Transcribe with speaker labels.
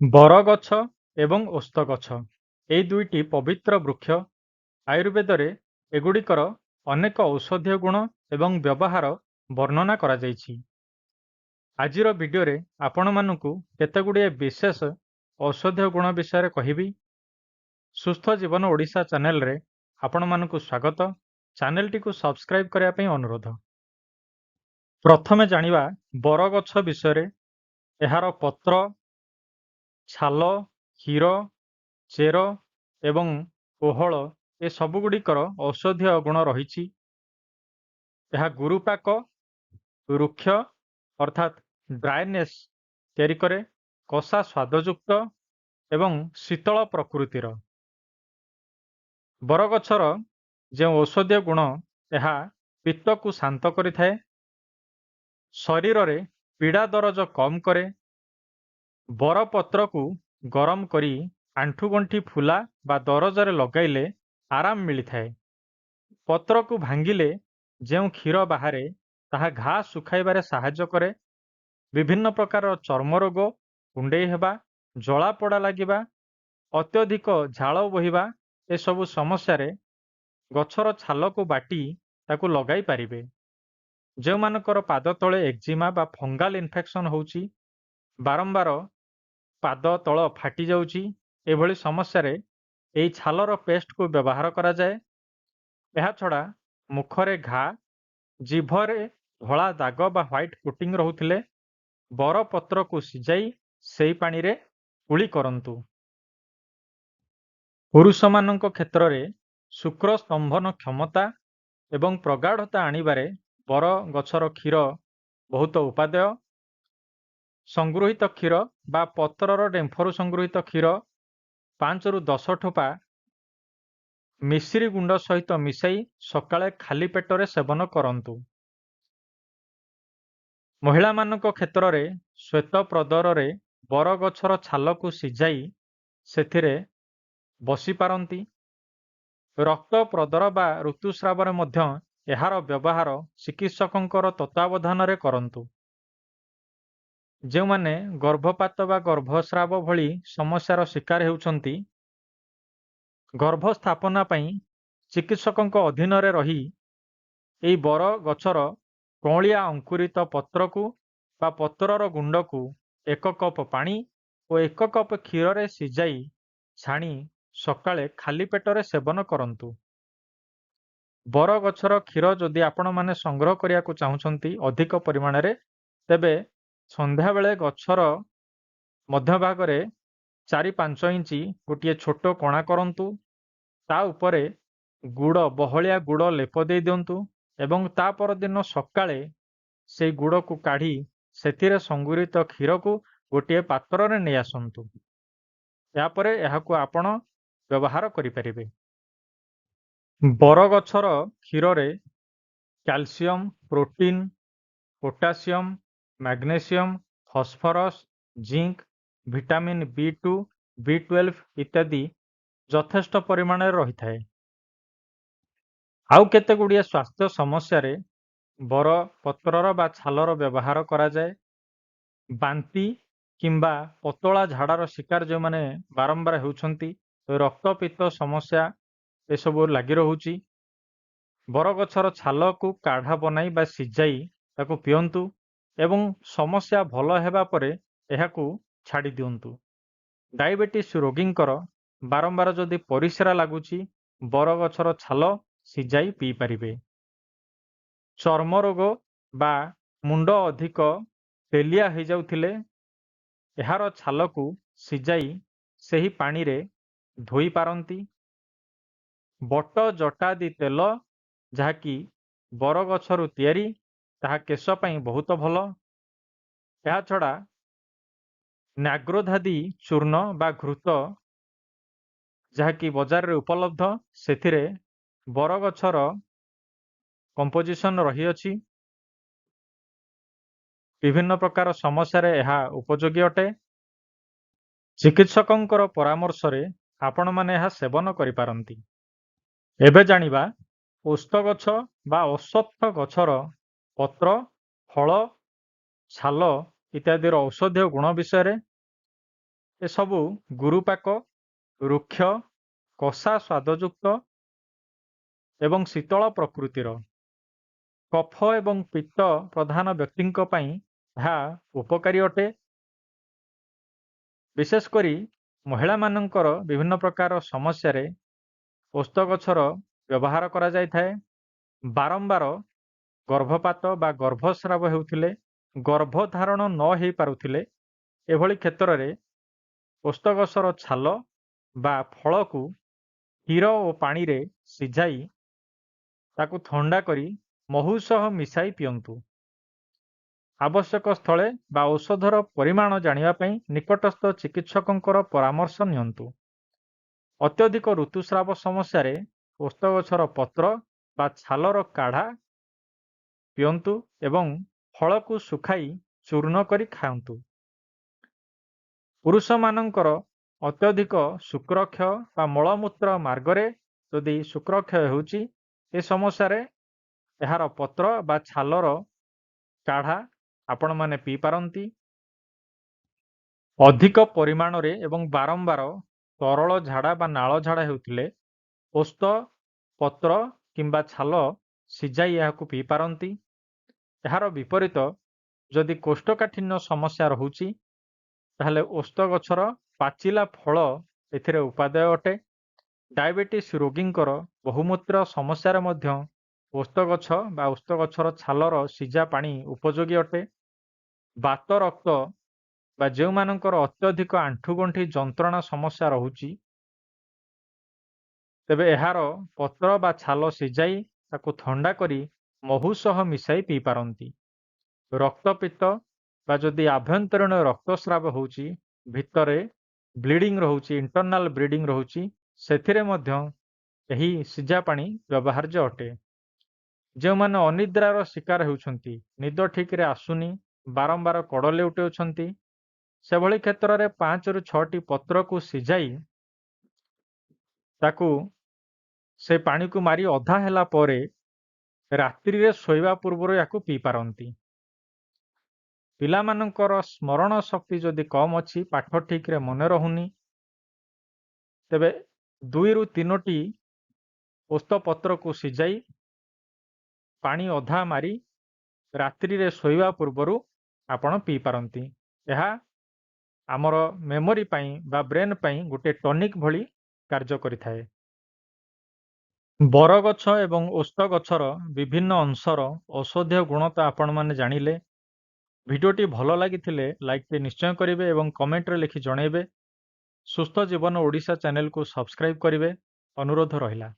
Speaker 1: ବରଗଛ ଏବଂ ଓସ୍ତ ଗଛ ଏହି ଦୁଇଟି ପବିତ୍ର ବୃକ୍ଷ। ଆୟୁର୍ବେଦରେ ଏଗୁଡ଼ିକର ଅନେକ ଔଷଧୀୟ ଗୁଣ ଏବଂ ବ୍ୟବହାର ବର୍ଣ୍ଣନା କରାଯାଇଛି। ଆଜିର ଭିଡ଼ିଓରେ ଆପଣମାନଙ୍କୁ କେତେଗୁଡ଼ିଏ ବିଶେଷ ଔଷଧୀୟ ଗୁଣ ବିଷୟରେ କହିବି। ସୁସ୍ଥ ଜୀବନ ଓଡ଼ିଶା ଚ୍ୟାନେଲରେ ଆପଣମାନଙ୍କୁ ସ୍ୱାଗତ। ଚ୍ୟାନେଲଟିକୁ ସବସ୍କ୍ରାଇବ୍ କରିବା ପାଇଁ ଅନୁରୋଧ। ପ୍ରଥମେ ଜାଣିବା ବରଗଛ ବିଷୟରେ। ଏହାର ପତ୍ର, ଛାଲ, କ୍ଷୀର, ଚେର ଏବଂ କୋହଳ ଏ ସବୁଗୁଡ଼ିକର ଔଷଧୀୟ ଗୁଣ ରହିଛି। ଏହା ଗୁରୁପାକ, ରୁକ୍ଷ ଅର୍ଥାତ୍ ଡ୍ରାଏନେସ୍ ତିଆରି କରେ, କଷା ସ୍ୱାଦଯୁକ୍ତ ଏବଂ ଶୀତଳ ପ୍ରକୃତିର। ବରଗଛର ଯେଉଁ ଔଷଧୀୟ ଗୁଣ, ଏହା ପିତ୍ତକୁ ଶାନ୍ତ କରିଥାଏ, ଶରୀରରେ ପୀଡ଼ା ଦରଜ କମ୍ କରେ, ବରପତ୍ରକୁ ଗରମ କରି ଆଣ୍ଠୁଗଣ୍ଠି ଫୁଲା ବା ଦରଜରେ ଲଗାଇଲେ ଆରାମ ମିଳିଥାଏ। ପତ୍ରକୁ ଭାଙ୍ଗିଲେ ଯେଉଁ କ୍ଷୀର ବାହାରେ ତାହା ଘା ଶୁଖାଇବାରେ ସାହାଯ୍ୟ କରେ। ବିଭିନ୍ନ ପ୍ରକାର ଚର୍ମ ରୋଗ, କୁଣ୍ଡେଇ ହେବା, ଜଳାପୋଡ଼ା ଲାଗିବା, ଅତ୍ୟଧିକ ଝାଳ ବୋହିବା ଏସବୁ ସମସ୍ୟାରେ ଗଛର ଛାଲକୁ ବାଟି ତାକୁ ଲଗାଇ ପାରିବେ। ଯେଉଁମାନଙ୍କର ପାଦ ତଳେ ଏକ୍ଜିମା ବା ଫଙ୍ଗାଲ ଇନଫେକ୍ସନ୍ ହେଉଛି, ବାରମ୍ବାର ପାଦ ତଳ ଫାଟି ଯାଉଛି, ଏଭଳି ସମସ୍ୟାରେ ଏହି ଛାଲର ପେଷ୍ଟକୁ ବ୍ୟବହାର କରାଯାଏ। ଏହାଛଡ଼ା ମୁଖରେ ଘା, ଜିଭରେ ଧଳା ଦାଗ ବା ହ୍ୱାଇଟ୍ କୋଟିଂ ରହୁଥିଲେ ବରପତ୍ରକୁ ସିଝାଇ ସେହି ପାଣିରେ କୁଳି କରନ୍ତୁ। ପୁରୁଷମାନଙ୍କ କ୍ଷେତ୍ରରେ ଶୁକ୍ର ସ୍ତମ୍ଭନ କ୍ଷମତା ଏବଂ ପ୍ରଗାଢ଼ତା ଆଣିବାରେ ବର ଗଛର କ୍ଷୀର ବହୁତ ଉପାଦେୟ। ସଂଗୃହୀତ କ୍ଷୀର ବା ପତ୍ରର ଡେମ୍ଫରୁ ସଂଗୃହୀତ କ୍ଷୀର 5 ରୁ 10 ଠୋପା ମିଶ୍ରି ଗୁଣ୍ଡ ସହିତ ମିଶାଇ ସକାଳେ ଖାଲି ପେଟରେ ସେବନ କରନ୍ତୁ। ମହିଳାମାନଙ୍କ କ୍ଷେତ୍ରରେ ଶ୍ୱେତ ପ୍ରଦରରେ ବରଗଛର ଛାଲକୁ ସିଝାଇ ସେଥିରେ ବସିପାରନ୍ତି। ରକ୍ତ ପ୍ରଦର ବା ଋତୁସ୍ରାବରେ ମଧ୍ୟ ଏହାର ବ୍ୟବହାର ଚିକିତ୍ସକଙ୍କର ତତ୍ତ୍ୱାବଧାନରେ କରନ୍ତୁ। ଯେଉଁମାନେ ଗର୍ଭପାତ ବା ଗର୍ଭସ୍ରାବ ଭଳି ସମସ୍ୟାର ଶିକାର ହେଉଛନ୍ତି, ଗର୍ଭସ୍ଥାପନା ପାଇଁ ଚିକିତ୍ସକଙ୍କ ଅଧୀନରେ ରହି ଏହି ବର ଗଛର କଅଁଳିଆ ଅଙ୍କୁରିତ ପତ୍ରକୁ ବା ପତ୍ରର ଗୁଣ୍ଡକୁ 1 କପ୍ ପାଣି ଓ 1 କପ୍ କ୍ଷୀରରେ ସିଝାଇ ଛାଣି ସକାଳେ ଖାଲି ପେଟରେ ସେବନ କରନ୍ତୁ। ବରଗଛର କ୍ଷୀର ଯଦି ଆପଣମାନେ ସଂଗ୍ରହ କରିବାକୁ ଚାହୁଁଛନ୍ତି ଅଧିକ ପରିମାଣରେ, ତେବେ ସନ୍ଧ୍ୟାବେଳେ ଗଛର ମଧ୍ୟଭାଗରେ 4-5 ଇଞ୍ଚ ଗୋଟିଏ ଛୋଟ କଣା କରନ୍ତୁ। ତା ଉପରେ ବହଳିଆ ଗୁଡ଼ ଲେପ ଦେଇ ଦିଅନ୍ତୁ ଏବଂ ତା ପରଦିନ ସକାଳେ ସେହି ଗୁଡ଼କୁ କାଢ଼ି ସେଥିରେ ସଂଗୃହୀତ କ୍ଷୀରକୁ ଗୋଟିଏ ପାତ୍ରରେ ନେଇ ଆସନ୍ତୁ। ଏହାପରେ ଏହାକୁ ଆପଣ ବ୍ୟବହାର କରିପାରିବେ। ବରଗଛର କ୍ଷୀରରେ calcium, protein, potassium, magnesium, phosphorus, zinc, vitamin B2, B12 ଇତ୍ୟାଦି ଯଥେଷ୍ଟ ପରିମାଣରେ ରହିଥାଏ। ଆଉ କେତେଗୁଡ଼ିଏ ସ୍ୱାସ୍ଥ୍ୟ ସମସ୍ୟାରେ ବର ପତ୍ରର ବା ଛାଲର ବ୍ୟବହାର କରାଯାଏ। ବାନ୍ତି କିମ୍ବା ପତଳା ଝାଡ଼ାର ଶିକାର ଯେଉଁମାନେ ବାରମ୍ବାର ହେଉଛନ୍ତି, ରକ୍ତପିତ୍ତ ସମସ୍ୟା ଏସବୁ ଲାଗି ରହୁଛି, ବରଗଛର ଛାଲକୁ କାଢ଼ା ବନାଇ ବା ସିଝାଇ ତାକୁ ପିଅନ୍ତୁ ଏବଂ ସମସ୍ୟା ଭଲ ହେବା ପରେ ଏହାକୁ ଛାଡ଼ି ଦିଅନ୍ତୁ। ଡାଇବେଟିସ୍ ରୋଗୀଙ୍କର ବାରମ୍ବାର ଯଦି ପରିସ୍ରା ଲାଗୁଛି, ବରଗଛର ଛାଲ ସିଝାଇ ପିଇପାରିବେ। ଚର୍ମ ରୋଗ ବା ମୁଣ୍ଡ ଅଧିକ ତେଲିଆ ହୋଇଯାଉଥିଲେ ଏହାର ଛାଲକୁ ସିଝାଇ ସେହି ପାଣିରେ ଧୋଇ ପାରନ୍ତି। ବଟ ଜଟାଦି ତେଲ, ଯାହାକି ବରଗଛରୁ ତିଆରି, ତାହା କେଶ ପାଇଁ ବହୁତ ଭଲ। ଏହାଛଡ଼ା ନ୍ୟାଗ୍ରୋଧାଦି ଚୂର୍ଣ୍ଣ ବା ଘୃତ, ଯାହାକି ବଜାରରେ ଉପଲବ୍ଧ, ସେଥିରେ ବରଗଛର କମ୍ପୋଜିସନ୍ ରହିଅଛି। ବିଭିନ୍ନ ପ୍ରକାର ସମସ୍ୟାରେ ଏହା ଉପଯୋଗୀ ଅଟେ। ଚିକିତ୍ସକଙ୍କର ପରାମର୍ଶରେ ଆପଣମାନେ ଏହା ସେବନ କରିପାରନ୍ତି। ଏବେ ଜାଣିବା ଓସ୍ତ ଗଛ ବା ଅଶ୍ୱତ୍ଥ ଗଛର ପତ୍ର, ଫଳ, ଛାଲ ଇତ୍ୟାଦିର ଔଷଧୀୟ ଗୁଣ ବିଷୟରେ। ଏସବୁ ଗୁରୁପାକ, ରୁକ୍ଷ, କଷା ସ୍ୱାଦଯୁକ୍ତ ଏବଂ ଶୀତଳ ପ୍ରକୃତିର। କଫ ଏବଂ ପିତ୍ତ ପ୍ରଧାନ ବ୍ୟକ୍ତିଙ୍କ ପାଇଁ ଏହା ଉପକାରୀ ଅଟେ। ବିଶେଷ କରି ମହିଳାମାନଙ୍କର ବିଭିନ୍ନ ପ୍ରକାର ସମସ୍ୟାରେ ଓସ୍ତ ଗଛର ବ୍ୟବହାର କରାଯାଇଥାଏ। ବାରମ୍ବାର ଗର୍ଭପାତ ବା ଗର୍ଭସ୍ରାବ ହେଉଥିଲେ, ଗର୍ଭଧାରଣ ନ ହେଇପାରୁଥିଲେ, ଏଭଳି କ୍ଷେତ୍ରରେ ଓସ୍ତ ଗଛର ଛାଲ ବା ଫଳକୁ କ୍ଷୀର ଓ ପାଣିରେ ସିଝାଇ ତାକୁ ଥଣ୍ଡା କରି ମହୁ ସହ ମିଶାଇ ପିଅନ୍ତୁ। ଆବଶ୍ୟକ ସ୍ଥଳେ ବା ଔଷଧର ପରିମାଣ ଜାଣିବା ପାଇଁ ନିକଟସ୍ଥ ଚିକିତ୍ସକଙ୍କର ପରାମର୍ଶ ନିଅନ୍ତୁ। ଅତ୍ୟଧିକ ଋତୁସ୍ରାବ ସମସ୍ୟାରେ ଓସ୍ତ ଗଛର ପତ୍ର ବା ଛାଲର କାଢ଼ା ପିଅନ୍ତୁ ଏବଂ ଫଳକୁ ଶୁଖାଇ ଚୂର୍ଣ୍ଣ କରି ଖାଆନ୍ତୁ। ପୁରୁଷମାନଙ୍କର ଅତ୍ୟଧିକ ଶୁକ୍ରକ୍ଷୟ ବା ମଳମୂତ୍ର ମାର୍ଗରେ ଯଦି ଶୁକ୍ରକ୍ଷୟ ହେଉଛି, ଏ ସମସ୍ୟାରେ ଏହାର ପତ୍ର ବା ଛାଲର କାଢ଼ା ଆପଣମାନେ ପିଇପାରନ୍ତି। ଅଧିକ ପରିମାଣରେ ଏବଂ ବାରମ୍ବାର ତରଳ ଝାଡ଼ା ବା ନାଳ ଝାଡ଼ା ହେଉଥିଲେ ଓସ୍ତ ପତ୍ର କିମ୍ବା ଛାଲ ସିଝାଇ ଏହାକୁ ପିଇପାରନ୍ତି। ଏହାର ବିପରୀତ ଯଦି କୋଷ୍ଠକାଠିନ୍ୟ ସମସ୍ୟା ରହୁଛି, ତାହେଲେ ଓସ୍ତ ଗଛର ପାଚିଲା ଫଳ ଏଥିରେ ଉପାଦେୟ ଅଟେ। ଡାଇବେଟିସ୍ ରୋଗୀଙ୍କର ବହୁମୂତ୍ର ସମସ୍ୟାରେ ମଧ୍ୟ ଓସ୍ତ ଗଛ ବା ଓସ୍ତ ଗଛର ଛାଲର ସିଝା ପାଣି ଉପଯୋଗୀ ଅଟେ। ବାତ ରକ୍ତ ବା ଯେଉଁମାନଙ୍କର ଅତ୍ୟଧିକ ଆଣ୍ଠୁଗଣ୍ଠି ଯନ୍ତ୍ରଣା ସମସ୍ୟା ରହୁଛି, ତେବେ ଏହାର ପତ୍ର ବା ଛାଲ ସିଝାଇ ତାକୁ ଥଣ୍ଡା କରି ମହୁ ସହ ମିଶାଇ ପିଇପାରନ୍ତି। ରକ୍ତପିତ୍ତ ବା ଯଦି ଆଭ୍ୟନ୍ତରୀଣ ରକ୍ତସ୍ରାବ ହେଉଛି, ଭିତରେ ବ୍ଲିଡିଂ ରହୁଛି, ଇଣ୍ଟରନାଲ ବ୍ଲିଡିଂ ରହୁଛି, ସେଥିରେ ମଧ୍ୟ ଏହି ସିଝା ପାଣି ବ୍ୟବହାର୍ଯ୍ୟ ଅଟେ। ଯେଉଁମାନେ ଅନିଦ୍ରାର ଶିକାର ହେଉଛନ୍ତି, ନିଦ ଠିକରେ ଆସୁନି, ବାରମ୍ବାର କଡ଼ ଲେଉଟାଉଛନ୍ତି, ସେଭଳି କ୍ଷେତ୍ରରେ 5ରୁ 6ଟି ପତ୍ରକୁ ସିଝାଇ ତାକୁ ସେ ପାଣିକୁ ମାରି ଅଧା ହେଲା ପରେ ରାତ୍ରିରେ ଶୋଇବା ପୂର୍ବରୁ ୟାକୁ ପିଇପାରନ୍ତି। ପିଲାମାନଙ୍କର ସ୍ମରଣ ଶକ୍ତି ଯଦି କମ୍ ଅଛି, ପାଠ ଠିକରେ ମନେ ରହୁନି, ତେବେ 2ରୁ 3ଟି ଓସ୍ତ ପତ୍ରକୁ ସିଝାଇ ପାଣି ଅଧା ମାରି ରାତ୍ରିରେ ଶୋଇବା ପୂର୍ବରୁ ଆପଣ ପିଇପାରନ୍ତି। ଏହା ଆମର ମେମୋରି ପାଇଁ ବା ବ୍ରେନ୍ ପାଇଁ ଗୋଟେ ଟନିକ୍ ଭଳି କାର୍ଯ୍ୟ କରିଥାଏ। ବରଗଛ ଏବଂ ଓସ୍ତ ଗଛର ବିଭିନ୍ନ ଅଂଶର ଔଷଧୀୟ ଗୁଣ ତ ଆପଣମାନେ ଜାଣିଲେ। ଭିଡ଼ିଓଟି ଭଲ ଲାଗିଥିଲେ ଲାଇକ୍ଟି ନିଶ୍ଚୟ କରିବେ ଏବଂ କମେଣ୍ଟରେ ଲେଖି ଜଣାଇବେ। ସୁସ୍ଥ ଜୀବନ ଓଡ଼ିଶା ଚ୍ୟାନେଲକୁ ସବସ୍କ୍ରାଇବ୍ କରିବେ। ଅନୁରୋଧ ରହିଲା।